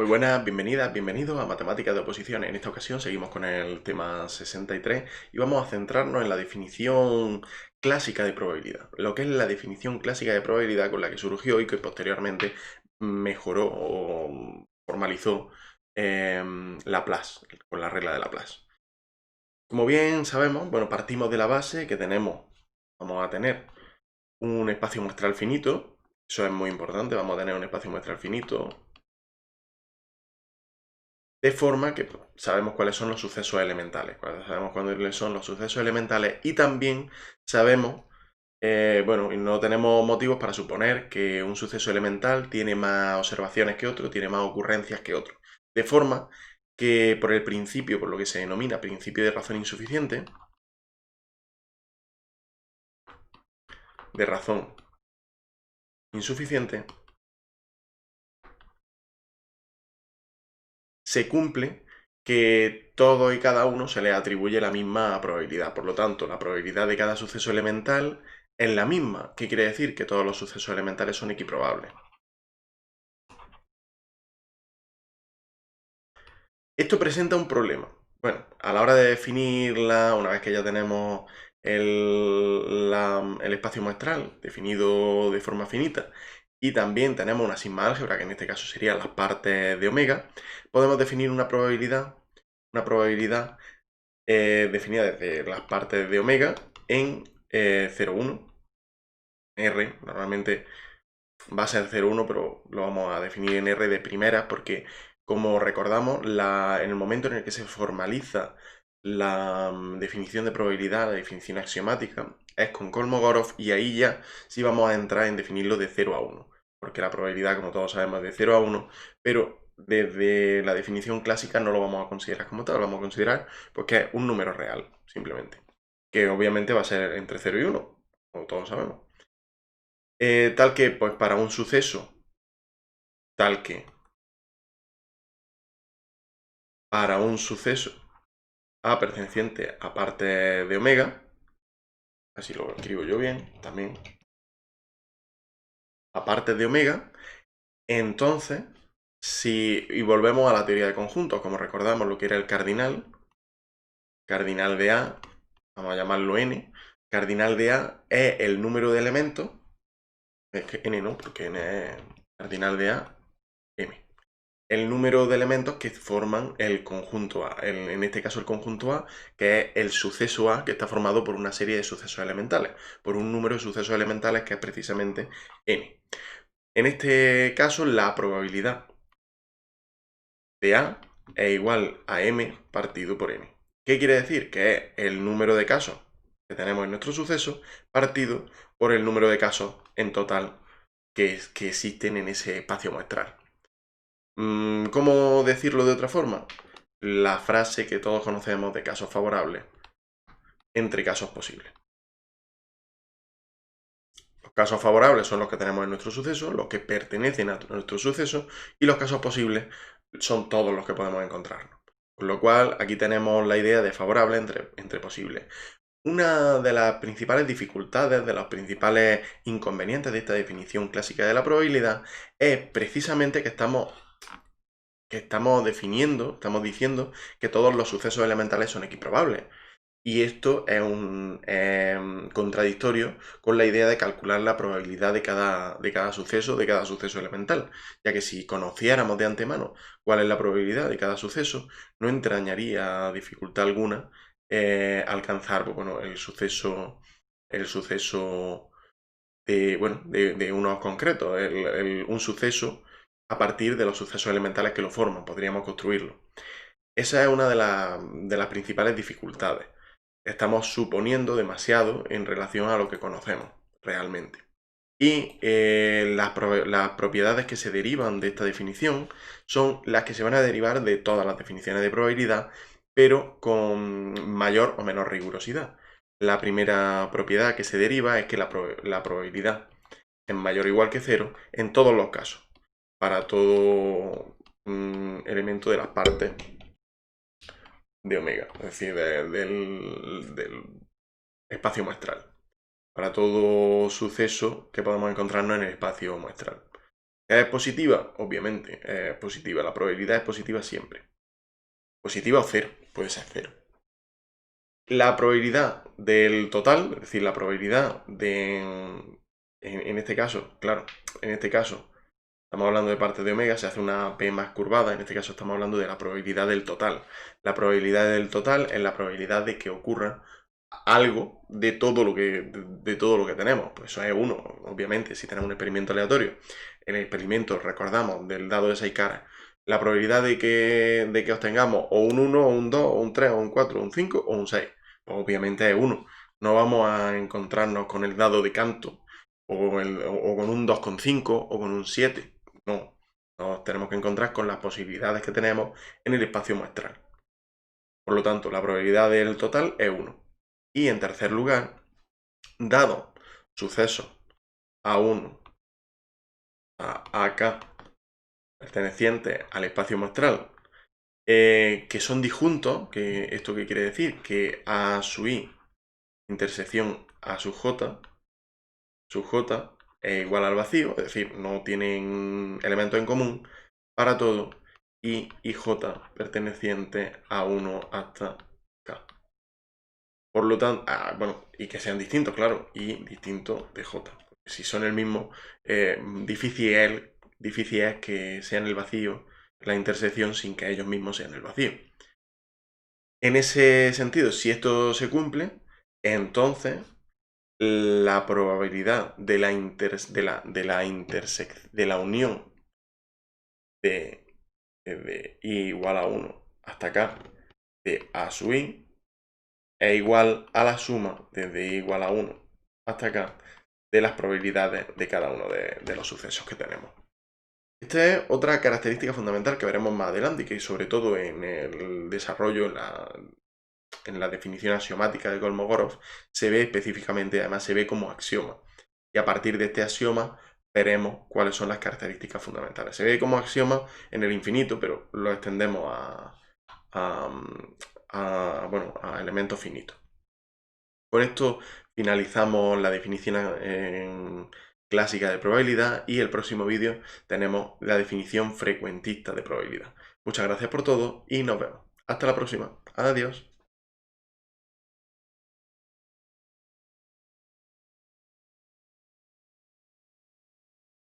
Muy buenas, bienvenidas, bienvenidos a Matemáticas de Oposiciones. En esta ocasión seguimos con el tema 63 y vamos a centrarnos en la definición clásica de probabilidad. Lo que es la definición clásica de probabilidad con la que surgió y que posteriormente mejoró o formalizó Laplace, con la regla de Laplace. Como bien sabemos, bueno, partimos de la base que vamos a tener un espacio muestral finito. Eso es muy importante, vamos a tener un espacio muestral finito. De forma que sabemos cuáles son los sucesos elementales, sabemos cuáles son los sucesos elementales y también sabemos, bueno, y no tenemos motivos para suponer que un suceso elemental tiene más observaciones que otro, tiene más ocurrencias que otro. De forma que por el principio, por lo que se denomina principio de razón insuficiente, se cumple que todo y cada uno se le atribuye la misma probabilidad. Por lo tanto, la probabilidad de cada suceso elemental es la misma. ¿Qué quiere decir? Que todos los sucesos elementales son equiprobables. Esto presenta un problema. Bueno, a la hora de definirla, una vez que ya tenemos el espacio muestral definido de forma finita y también tenemos una sigma álgebra, que en este caso serían las partes de omega, podemos definir una probabilidad definida desde las partes de omega en 0,1. R, normalmente va a ser 0,1, pero lo vamos a definir en R de primera porque, como recordamos, en el momento en el que se formaliza la definición de probabilidad, la definición axiomática, es con Kolmogorov y ahí ya sí vamos a entrar en definirlo de 0 a 1, porque la probabilidad, como todos sabemos, es de 0 a 1, pero desde la definición clásica no lo vamos a considerar como tal, lo vamos a considerar porque es un número real, simplemente, que obviamente va a ser entre 0 y 1, como todos sabemos. Tal que, pues para un suceso, tal que para un suceso A perteneciente a parte de omega, así lo escribo yo bien, también, a parte de omega, entonces, y volvemos a la teoría de conjuntos, como recordamos lo que era el cardinal de A, vamos a llamarlo n, cardinal de A es el número de elementos, es que n no, porque n es cardinal de A, m. El número de elementos que forman el conjunto A, en este caso el conjunto A, que es el suceso A, que está formado por una serie de sucesos elementales, por un número de sucesos elementales que es precisamente n. En este caso, la probabilidad de A es igual a m partido por n. ¿Qué quiere decir? Que es el número de casos que tenemos en nuestro suceso partido por el número de casos en total que existen en ese espacio muestral. ¿Cómo decirlo de otra forma? La frase que todos conocemos de casos favorables entre casos posibles. Los casos favorables son los que tenemos en nuestro suceso, los que pertenecen a nuestro suceso, y los casos posibles son todos los que podemos encontrarnos. Con lo cual, aquí tenemos la idea de favorable entre posibles. Una de las principales dificultades, de los principales inconvenientes de esta definición clásica de la probabilidad es precisamente que estamos estamos diciendo que todos los sucesos elementales son equiprobables. Y esto es un contradictorio con la idea de calcular la probabilidad de cada suceso elemental, ya que si conociéramos de antemano cuál es la probabilidad de cada suceso, no entrañaría dificultad alguna alcanzar, pues, bueno, el suceso de unos concretos, un suceso a partir de los sucesos elementales que lo forman, podríamos construirlo. Esa es una de las principales dificultades. Estamos suponiendo demasiado en relación a lo que conocemos realmente. Y las propiedades que se derivan de esta definición son las que se van a derivar de todas las definiciones de probabilidad, pero con mayor o menor rigurosidad. La primera propiedad que se deriva es que la probabilidad es mayor o igual que cero en todos los casos, para todo elemento de las partes de omega, es decir, del espacio muestral, para todo suceso que podemos encontrarnos en el espacio muestral. ¿Es positiva? Obviamente es positiva. La probabilidad es positiva siempre. Positiva o cero, puede ser cero. La probabilidad del total, es decir, la probabilidad en este caso, claro, en este caso estamos hablando de parte de omega, se hace una P más curvada, en este caso estamos hablando de la probabilidad del total. La probabilidad del total es la probabilidad de que ocurra algo de todo lo que tenemos. Pues eso es 1, obviamente, si tenemos un experimento aleatorio. En el experimento, recordamos, del dado de 6 caras, la probabilidad de que obtengamos o un 1, o un 2, o un 3, o un 4, o un 5, o un 6. Pues obviamente es 1. No vamos a encontrarnos con el dado de Canto, o con un 2,5, o con un 7. No. Nos tenemos que encontrar con las posibilidades que tenemos en el espacio muestral. Por lo tanto, la probabilidad del total es 1. Y en tercer lugar, dado sucesos A1 a AK pertenecientes al espacio muestral, que son disjuntos, que ¿esto qué quiere decir? Que A sub I intersección A sub J es igual al vacío, es decir, no tienen elementos en común para todo, y J perteneciente a 1 hasta K. Por lo tanto, bueno, y que sean distintos, claro, y distintos de J. Si son el mismo, difícil es que sean el vacío la intersección sin que ellos mismos sean el vacío. En ese sentido, si esto se cumple, entonces la probabilidad de la unión de I igual a 1 hasta acá de A sub I es igual a la suma desde I igual a 1 hasta acá de las probabilidades de cada uno de los sucesos que tenemos. Esta es otra característica fundamental que veremos más adelante y que sobre todo en el desarrollo, en la definición axiomática de Kolmogorov, se ve específicamente, además se ve como axioma. Y a partir de este axioma veremos cuáles son las características fundamentales. Se ve como axioma en el infinito, pero lo extendemos bueno, a elementos finitos. Con esto finalizamos la definición clásica de probabilidad y el próximo vídeo tenemos la definición frecuentista de probabilidad. Muchas gracias por todo y nos vemos. Hasta la próxima. Adiós.